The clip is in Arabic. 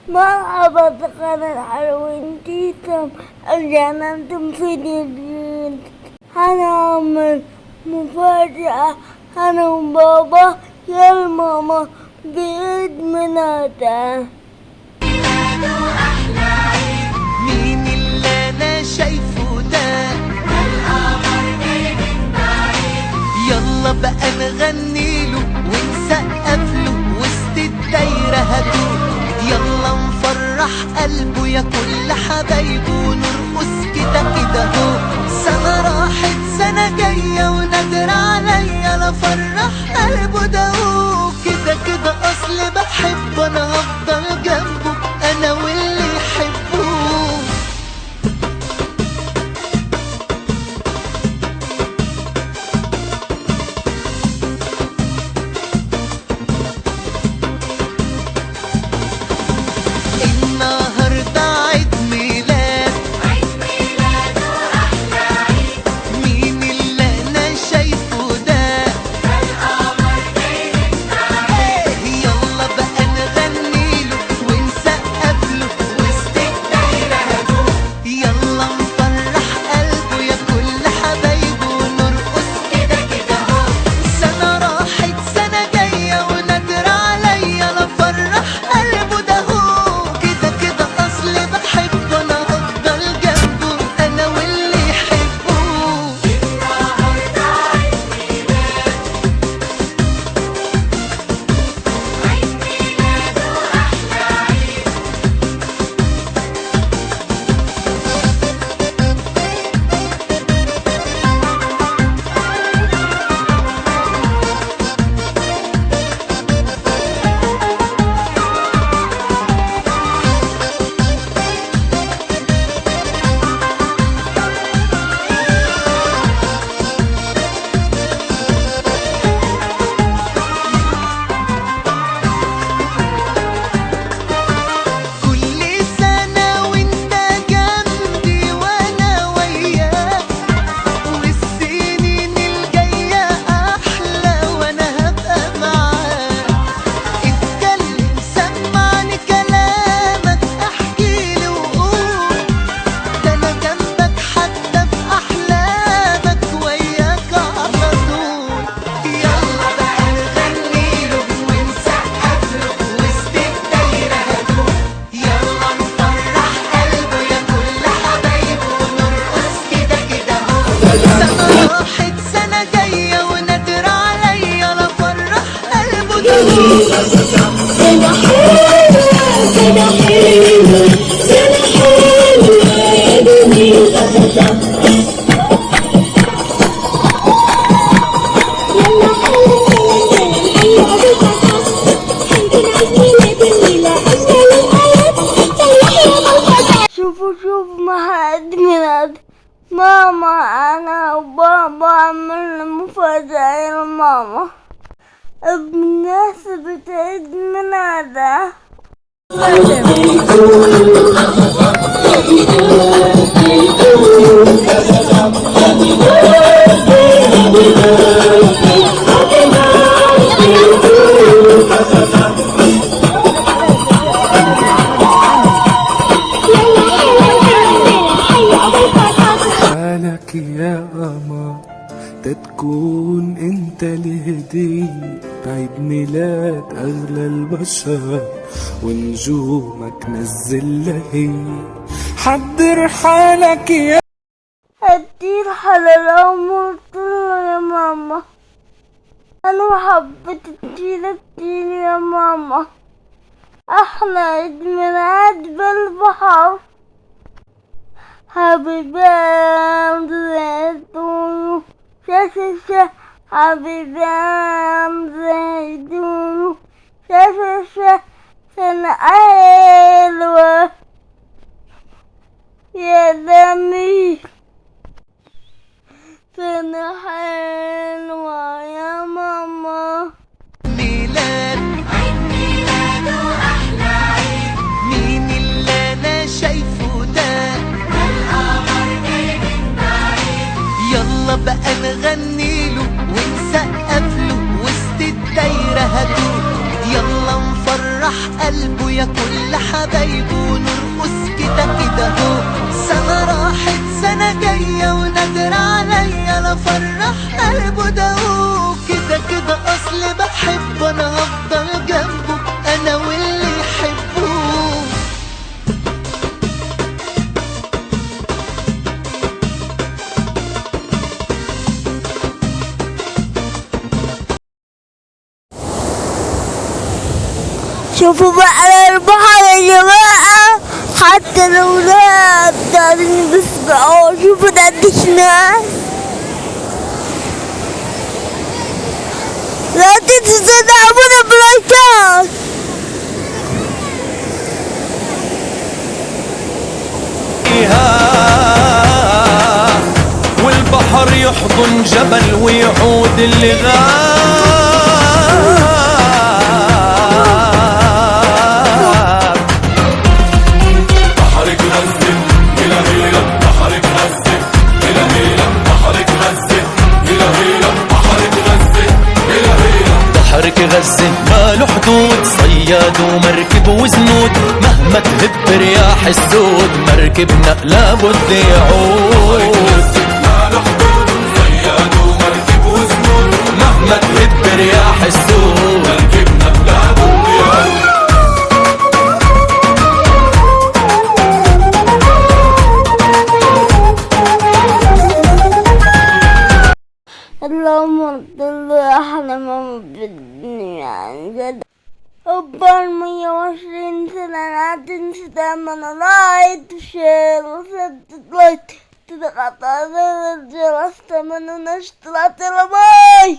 مرحبا بقناة حلوين تيتم. رجعنا انتم في جديد. هنعمل مفاجأة أنا وبابا يا الماما بعيد ميلادها. مين اللي انا شايفه ده؟ القمر جاي من بعيد. يلا بقى نغنيله ونسقف له وسط الدايرة هدوء. يلا نفرح قلبه يا كل حبايبه ونرقص كده كده هو. سنة راحت سنة جاية ونادر عليا لفرح قلبه ده هو. كده كده اصل بحبه انا هفضل جنبه انا واللي يحبه. النهارده عيد ميلاد، عيد ميلاده أحلى عيد. مين اللي أنا شايفه ده؟ القمر جاي من بعيد. يلا بقى نغنيله ونسقف له وسط الدايرة هدوء. يلا نفرح قلبه يا كل حبايبه ونرقص كده كده هو. سنة راحت سنة جاية ونادر عليا لفرح قلبه ده هو. كده كده اصل بحبه انا هفضل جنبه انا واللي يحبه. النهارده عيد ميلاد، عيد ميلاده احلى عيد. كل سنة وانت جنبي وانا وياك، والسنين الجاية احلى وانا هبقى معاك. اتكلم سمعني كلامك احكيلي وقول، ده انا جنبك حتى في احلامك وياك على طول. يلا بقى نغنيله ونسقف له وسط الدايرة هدوء. يلا نفرح قلبه يا كل حبايبه ونرقص كده كده هو. سنة راحت سنة جاية ونادر عليا لفرح قلبه ده هو. سنة حلوة سنة حلوة سنة حلوة يا جميلة. يلا حلوة شوفوا عيد ميلاد ماما. أنا وبابا عملنا مفاجأة لماما بمناسبة عيد ميلادها. حالك يا قمر تكون انت الهدية بعيد ميلاد اغلى البشر ونجومك نزل لهي. حضر حالك يا كتير حلال ومرت له يا ماما. أنا حبيت كتير يا ماما. أحلى عيد ميلاد بالبحر. Happy birthday to you. شاشة Happy birthday to you. شاشة سنة حلوة يا دمي. سنة حلوة يا ماما. ميلاد، عيد ميلاده أحلى عيد. مين اللي أنا شايفه ده؟ القمر جاي من بعيد. يلا بقى نغنيله ونسقف له وسط الدايرة هدوء. يلا نفرح قلبه يا كل حبايبه ونرقص كده كده هو. سنة راحت سنة جاية ونادر عليا لا فرح قلبه ده هو. كده كده اصل بحبه انا هفضل جنبه انا واللي يحبه. شوفوا بقى على البحر يا جماعة، حتى الأولاد قاعدين بيسبحوا. شوفوا ده قديش ناس. لا تنسوا تدعمونا بلايكات. والبحر يحضن جبل ويعود اللي غاب. بحرك غزة هلا هلا، بحرك غزة هلا هلا، بحرك غزة هلا هلا، بحرك غزة هلا هلا. بحرك غزة ماله حدود، صياد ومركب وزنود، مهما تهب رياح السود مركبنا لابد يعود. ماله حدود، صياد ومركب وزنود، مهما تهب رياح السود مركبنا لابد يعود. اللهم اغفر احنا ما بدني عن جد. أكبر 120 سنة لا تنسى دايما لايك وشير وسبسكرايب، تضغط على الجرس. تمنى نشترك. باي.